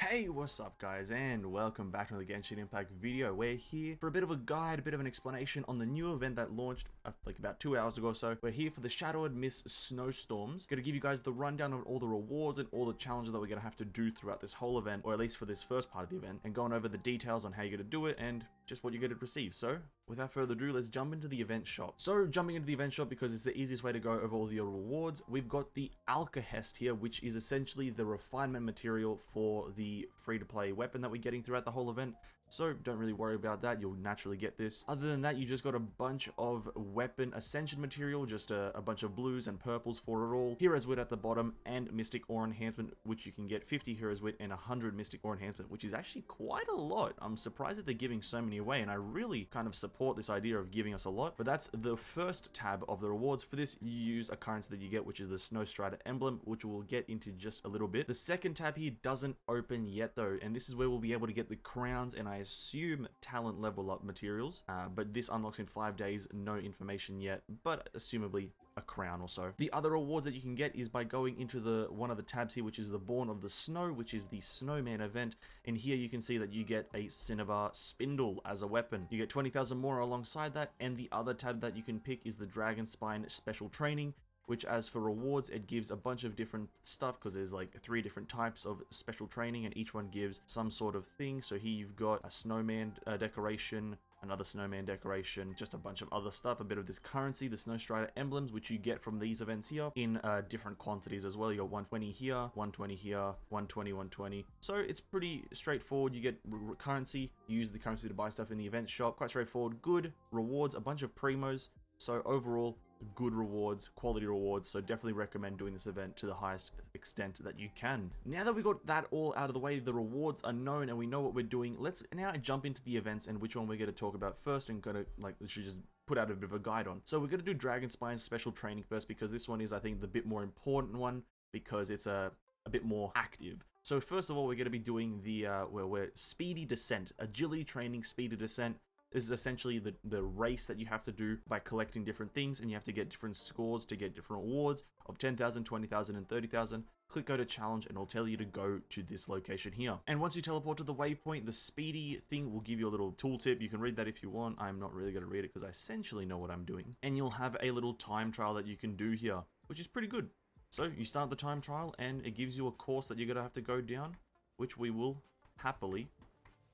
Hey, what's up guys, and welcome back to the Genshin Impact video. We're here for a bit of a guide, a bit of an explanation on the new event that launched like about 2 hours ago or so. We're here for the Admist Snowstorms. Gonna give you guys the rundown of all the rewards and all the challenges that we're gonna have to do throughout this whole event, or at least for this first part of the event, and going over the details on how you're gonna do it and just what you're gonna receive. So, without further ado, let's jump into the event shop. So, jumping into the event shop because it's the easiest way to go over all the rewards, we've got the Alkahest here, which is essentially the refinement material for the free-to-play weapon that we're getting throughout the whole event. So don't really worry about that, you'll naturally get this. Other than that, you just got a bunch of weapon ascension material, just a bunch of blues and purples for it all. Hero's Wit at the bottom, and Mystic Ore Enhancement, which you can get 50 Hero's Wit and 100 Mystic Ore Enhancement, which is actually quite a lot. I'm surprised that they're giving so many away, and I really kind of support this idea of giving us a lot. But that's the first tab of the rewards. For this, you use a currency that you get, which is the Snow Strider emblem, which we'll get into just a little bit. The second tab here doesn't open yet though, and this is where we'll be able to get the crowns and I assume talent level up materials, but this unlocks in 5 days. No information yet, but assumably a crown or so. The other rewards that you can get is by going into one of the tabs here, which is the Born of the Snow, which is the Snowman event, and here you can see that you get a Cinnabar Spindle as a weapon. You get 20,000 more alongside that, and the other tab that you can pick is the Dragon Spine Special Training, which as for rewards, it gives a bunch of different stuff because there's like 3 different types of special training and each one gives some sort of thing. So here you've got a snowman decoration, another snowman decoration, just a bunch of other stuff, a bit of this currency, the Snow Strider emblems, which you get from these events here in different quantities as well. You got 120 here, 120 here, 120, 120. So it's pretty straightforward. You get currency, you use the currency to buy stuff in the event shop. Quite straightforward, good rewards, a bunch of primos. So overall, good rewards, quality rewards, so definitely recommend doing this event to the highest extent that you can. Now that we got that all out of the way, the rewards are known and we know what we're doing, let's now jump into the events and which one we're going to talk about first and going to, like, we should just put out a bit of a guide on. So we're going to do Dragon Spine Special Training first because this one is, I think, the bit more important one because it's a bit more active. So first of all, we're going to be doing the, we're Speedy Descent, Agility Training Speedy Descent. This is essentially the race that you have to do by collecting different things, and you have to get different scores to get different awards of 10,000, 20,000, and 30,000. Click go to challenge and it'll tell you to go to this location here. And once you teleport to the waypoint, the speedy thing will give you a little tooltip. You can read that if you want. I'm not really going to read it because I essentially know what I'm doing. And you'll have a little time trial that you can do here, which is pretty good. So you start the time trial and it gives you a course that you're going to have to go down, which we will happily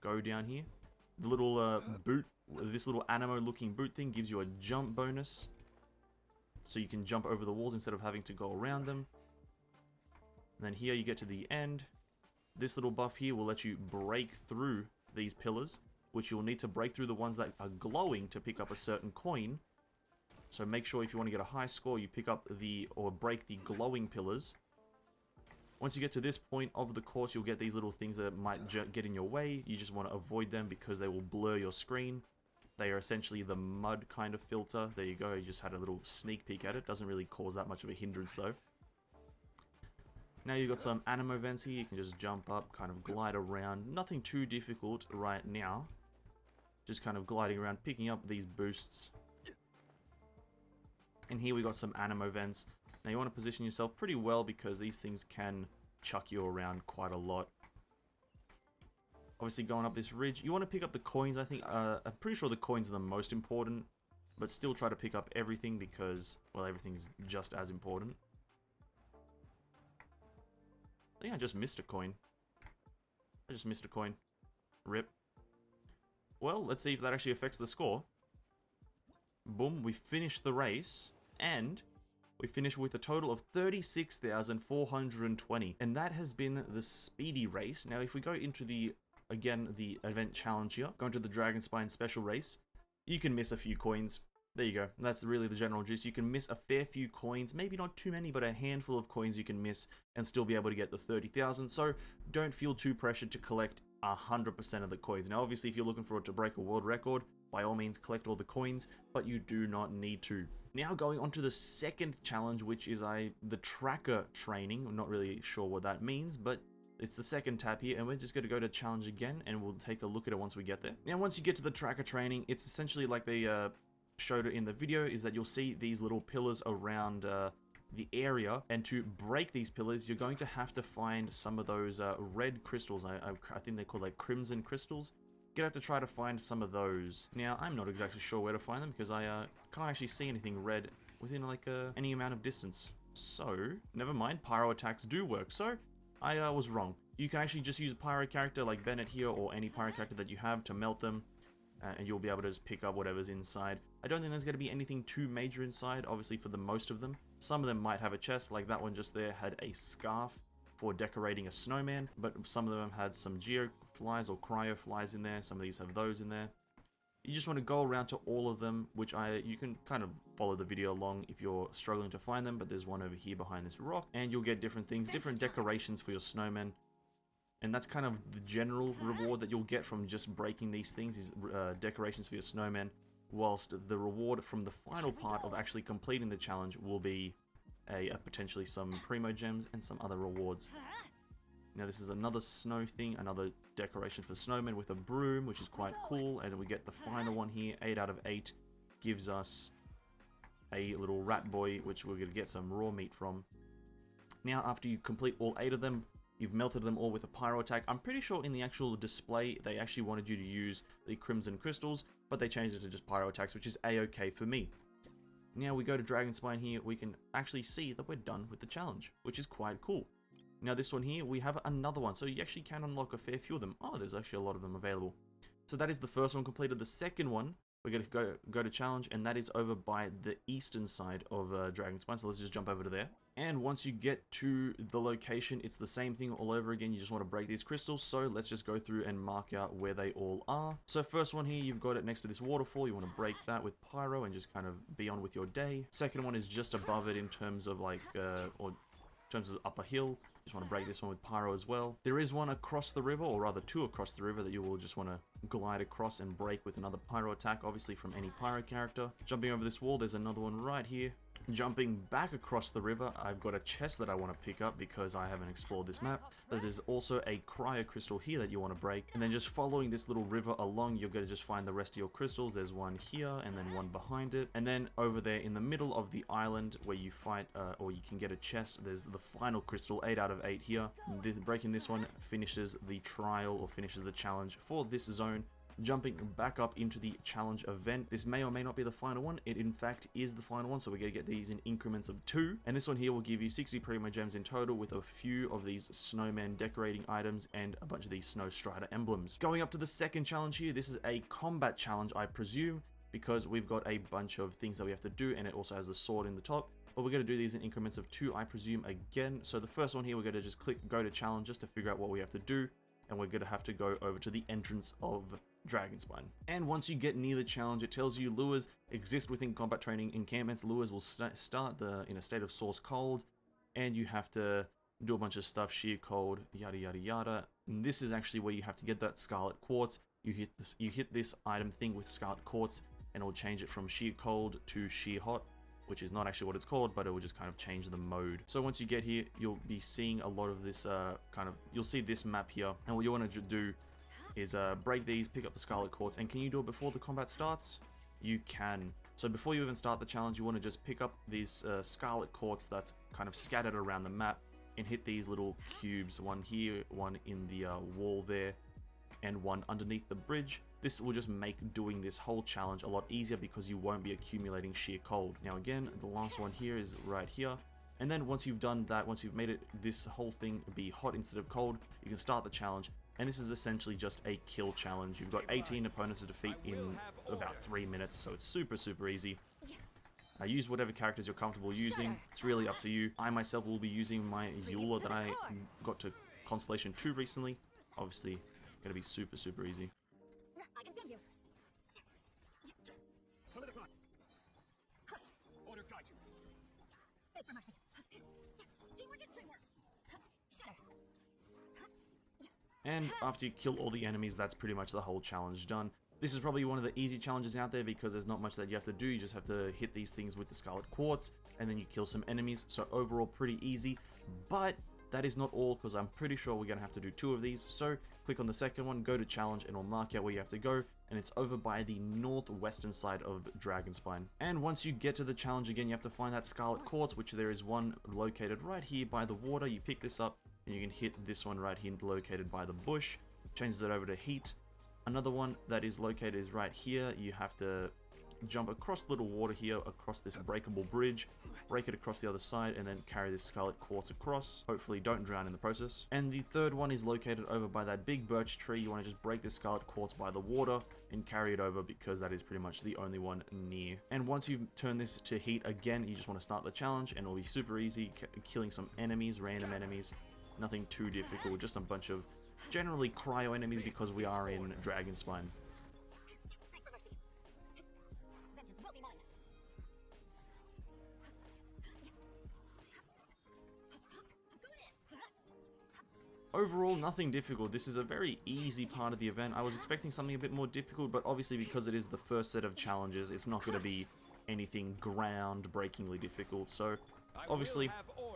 go down here. The little boot, this little animo looking boot thing gives you a jump bonus. So you can jump over the walls instead of having to go around them. And then here you get to the end. This little buff here will let you break through these pillars, which you'll need to break through the ones that are glowing to pick up a certain coin. So make sure if you want to get a high score, you pick up or break the glowing pillars. Once you get to this point of the course, you'll get these little things that might get in your way. You just want to avoid them because they will blur your screen. They are essentially the mud kind of filter. There you go, you just had a little sneak peek at it. Doesn't really cause that much of a hindrance though. Now you've got some animo vents here. You can just jump up, kind of glide around. Nothing too difficult right now. Just kind of gliding around, picking up these boosts. And here we got some animo vents. Now you want to position yourself pretty well because these things can chuck you around quite a lot. Obviously going up this ridge, you want to pick up the coins. I think, I'm pretty sure the coins are the most important, but still try to pick up everything because, well, everything's just as important. I think I just missed a coin. I just missed a coin. Rip. Well, let's see if that actually affects the score. Boom, we finished the race, and we finished with a total of 36,420. And that has been the speedy race. Now, if we go into the event challenge here, go into the Dragon Spine special race, you can miss a few coins. There you go. That's really the general gist. You can miss a fair few coins, maybe not too many, but a handful of coins you can miss and still be able to get the 30,000. So don't feel too pressured to collect 100% of the coins. Now, obviously, if you're looking for it to break a world record, by all means collect all the coins, but you do not need to. Now going on to the second challenge, which is the tracker training. I'm not really sure what that means, but it's the second tab here, and we're just going to go to challenge again, and we'll take a look at it once we get there. Now once you get to the tracker training, it's essentially like they showed it in the video, is that you'll see these little pillars around the area, and to break these pillars, you're going to have to find some of those red crystals. I think they're called like crimson crystals. You're going to have to try to find some of those. Now, I'm not exactly sure where to find them because I can't actually see anything red within like any amount of distance. So, never mind, pyro attacks do work. So, I was wrong. You can actually just use a pyro character like Bennett here, or any pyro character that you have, to melt them, and you'll be able to just pick up whatever's inside. I don't think there's going to be anything too major inside, obviously, for the most of them. Some of them might have a chest, like that one just there had a scarf for decorating a snowman, but some of them had some geo flies or cryo flies in there. Some of these have those in there. You just want to go around to all of them, which you can kind of follow the video along if you're struggling to find them, but there's one over here behind this rock, and you'll get different things, different decorations for your snowman. And that's kind of the general reward that you'll get from just breaking these things, is decorations for your snowman, whilst the reward from the final part of actually completing the challenge will be potentially some primo gems and some other rewards. Now this is another snow thing, another decoration for snowmen with a broom, which is quite cool. And we get the final one here, 8 out of 8, gives us a little rat boy, which we're going to get some raw meat from. Now after you complete all 8 of them, you've melted them all with a pyro attack. I'm pretty sure in the actual display they actually wanted you to use the crimson crystals, but they changed it to just pyro attacks, which is a-okay for me. Now we go to Dragon Spine here, we can actually see that we're done with the challenge, which is quite cool. Now this one here, we have another one, so you actually can unlock a fair few of them. Oh, there's actually a lot of them available. So that is the first one completed. The second one, we're going to go to challenge, and that is over by the eastern side of Dragon Spine, so let's just jump over to there. And once you get to the location, it's the same thing all over again. You just want to break these crystals, so let's just go through and mark out where they all are. So first one here, you've got it next to this waterfall. You want to break that with pyro and just kind of be on with your day. Second one is just above it in terms of like, or in terms of upper hill. Just want to break this one with pyro as well. There is one across the river, or rather 2 across the river, that you will just want to glide across and break with another pyro attack, obviously from any pyro character. Jumping over this wall, there's another one right here. Jumping back across the river, I've got a chest that I want to pick up because I haven't explored this map. But there's also a cryo crystal here that you want to break. And then just following this little river along, you're going to just find the rest of your crystals. There's one here and then one behind it. And then over there in the middle of the island where you fight, or you can get a chest, there's the final crystal, 8 out of 8 here. Breaking this one finishes the trial, or finishes the challenge for this zone. Jumping back up into the challenge event. This may or may not be the final one. It in fact is the final one, so we're going to get these in increments of 2. And this one here will give you 60 primo gems in total, with a few of these snowman decorating items and a bunch of these snow strider emblems. Going up to the second challenge here, this is a combat challenge, I presume, because we've got a bunch of things that we have to do, and it also has the sword in the top. But we're going to do these in increments of 2, I presume, again. So the first one here, we're going to just click go to challenge just to figure out what we have to do. And we're going to have to go over to the entrance of Dragon Spine. And once you get near the challenge, it tells you lures exist within combat training encampments. Lures will start in a state of source cold, and you have to do a bunch of stuff, sheer cold, yada yada yada. And this is actually where you have to get that scarlet quartz. You hit this item thing with scarlet quartz, and it will change it from sheer cold to sheer hot, which is not actually what it's called, but it will just kind of change the mode. So once you get here, you'll be seeing a lot of this you'll see this map here, and what you want to do is break these, pick up the scarlet quartz. And can you do it before the combat starts? You can. So before you even start the challenge, you want to just pick up these scarlet quartz that's kind of scattered around the map, and hit these little cubes, one here, one in the wall there, and one underneath the bridge. This will just make doing this whole challenge a lot easier because you won't be accumulating sheer cold. Now again, the last one here is right here. And then once you've done that, once you've made it this whole thing be hot instead of cold, you can start the challenge. And this is essentially just a kill challenge. You've got 18 opponents to defeat in about 3 minutes, so it's super, super easy. Use whatever characters you're comfortable using. It's really up to you. I myself will be using my Eula that I got to Constellation 2 recently. Obviously, gonna be super, super easy. I continue. Solidify. Crush. Order guide you. Beg for mercy. Teamwork is teamwork. Shatter. And after you kill all the enemies, that's pretty much the whole challenge done. This is probably one of the easy challenges out there because there's not much that you have to do. You just have to hit these things with the scarlet quartz, and then you kill some enemies. So overall, pretty easy. But that is not all, because I'm pretty sure we're going to have to do 2 of these. So click on the second one, go to challenge, and it'll mark out where you have to go, and it's over by the northwestern side of Dragonspine. And once you get to the challenge again, you have to find that Scarlet Quartz, which there is one located right here by the water. You pick this up, and you can hit this one right here located by the bush. Changes it over to heat. Another one that is located is right here. You have to jump across the little water here, across this breakable bridge, break it across the other side, and then carry this Scarlet Quartz across. Hopefully don't drown in the process. And the third one is located over by that big birch tree. You want to just break this Scarlet Quartz by the water and carry it over, because that is pretty much the only one near. And once you turn this to heat again, you just want to start the challenge, and it'll be super easy, killing some enemies, random enemies. Nothing too difficult, just a bunch of generally cryo enemies, because we are in Dragonspine. Beg for mercy. Vengeance will be mine. I'm going in. Overall, nothing difficult. This is a very easy part of the event. I was expecting something a bit more difficult, but obviously because it is the first set of challenges, it's not going to be anything groundbreakingly difficult. So obviously,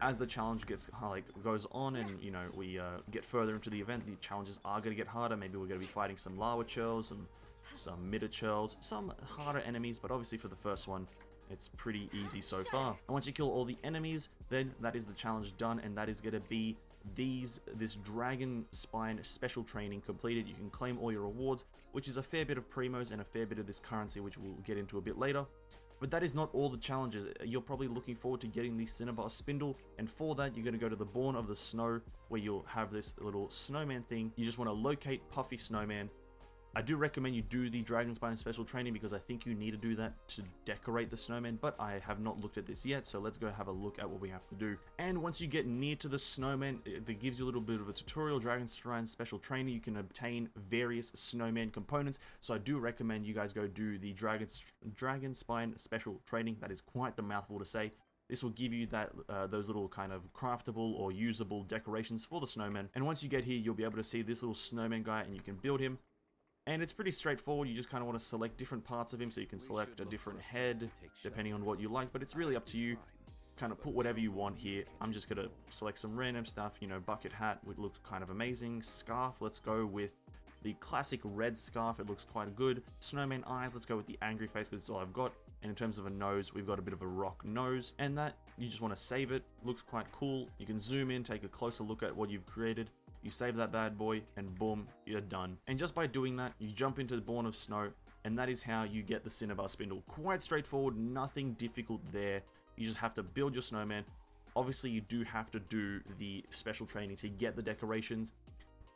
as the challenge goes on, and you know, we get further into the event, the challenges are going to get harder. Maybe we're going to be fighting some lava churls and some midder churls, some harder enemies, but obviously for the first one, it's pretty easy so far. And once you kill all the enemies, then that is the challenge done, and that is going to be this Dragon Spine special training completed. You can claim all your rewards, which is a fair bit of primos and a fair bit of this currency, which we'll get into a bit later. But that is not all the challenges. You're probably looking forward to getting the Cinnabar Spindle, and for that you're going to go to the Bourne of the Snow, where you'll have this little snowman thing. You just want to locate Puffy Snowman. I do recommend you do the Dragonspine special training, because I think you need to do that to decorate the snowman, but I have not looked at this yet, so let's go have a look at what we have to do. And once you get near to the snowman, it gives you a little bit of a tutorial. Dragonspine special training, you can obtain various snowman components, so I do recommend you guys go do the Dragonspine special training. That is quite the mouthful to say. This will give you that those little kind of craftable or usable decorations for the snowman. And once you get here, you'll be able to see this little snowman guy, and you can build him. And it's pretty straightforward. You just kind of want to select different parts of him, so you can select a different head depending on what you like, but it's really up to you. Kind of put whatever you want here. I'm just going to select some random stuff, you know, bucket hat would look kind of amazing. Scarf, let's go with the classic red scarf, it looks quite good. Snowman eyes, let's go with the angry face, because it's all I've got. And in terms of a nose, we've got a bit of a rock nose, and that, you just want to save it. Looks quite cool. You can zoom in, take a closer look at what you've created. You save that bad boy, and boom, you're done. And just by doing that, you jump into the Bourne of Snow, and that is how you get the Cinnabar Spindle. Quite straightforward, nothing difficult there. You just have to build your snowman. Obviously, you do have to do the special training to get the decorations,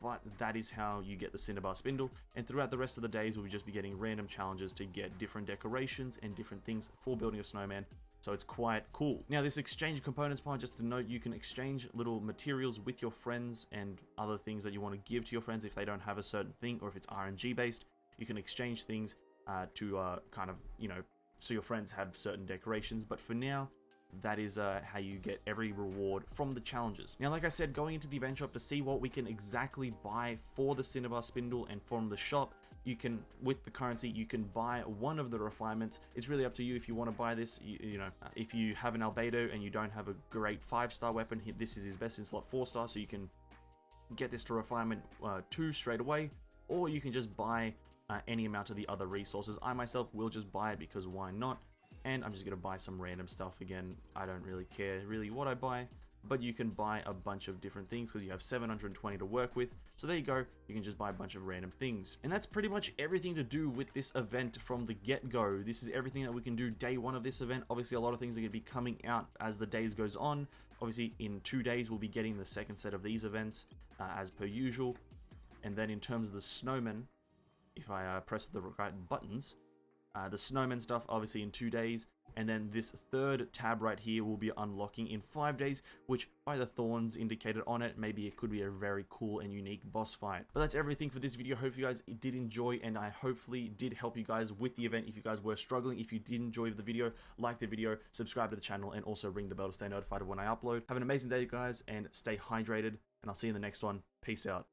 but that is how you get the Cinnabar Spindle. And throughout the rest of the days, we'll just be getting random challenges to get different decorations and different things for building a snowman. So it's quite cool. Now, this exchange components part, just to note, you can exchange little materials with your friends and other things that you want to give to your friends if they don't have a certain thing, or if it's RNG based. You can exchange things to kind of, you know, so your friends have certain decorations. But for now, that is how you get every reward from the challenges. Now, like I said, going into the event shop to see what we can exactly buy for the Cinnabar Spindle, and from the shop, you can, with the currency, you can buy one of the refinements. It's really up to you if you want to buy this. You know, if you have an Albedo and you don't have a great 5-star weapon, this is his best in slot 4-star, so you can get this to refinement 2 straight away, or you can just buy any amount of the other resources. I myself will just buy it, because why not? And I'm just going to buy some random stuff again. I don't really care really what I buy, but you can buy a bunch of different things because you have 720 to work with. So there you go, you can just buy a bunch of random things. And that's pretty much everything to do with this event from the get-go. This is everything that we can do day 1 of this event. Obviously, a lot of things are going to be coming out as the days goes on. Obviously, in 2 days, we'll be getting the second set of these events as per usual. And then in terms of the snowman, if I press the right buttons, the snowman stuff obviously in 2 days, and then this third tab right here will be unlocking in 5 days, which by the thorns indicated on it, maybe it could be a very cool and unique boss fight. But that's everything for this video. Hope you guys did enjoy, and I hopefully did help you guys with the event. If you guys were struggling, if you did enjoy the video, like the video, subscribe to the channel, and also ring the bell to stay notified of when I upload. Have an amazing day, guys, and stay hydrated, and I'll see you in the next one. Peace out.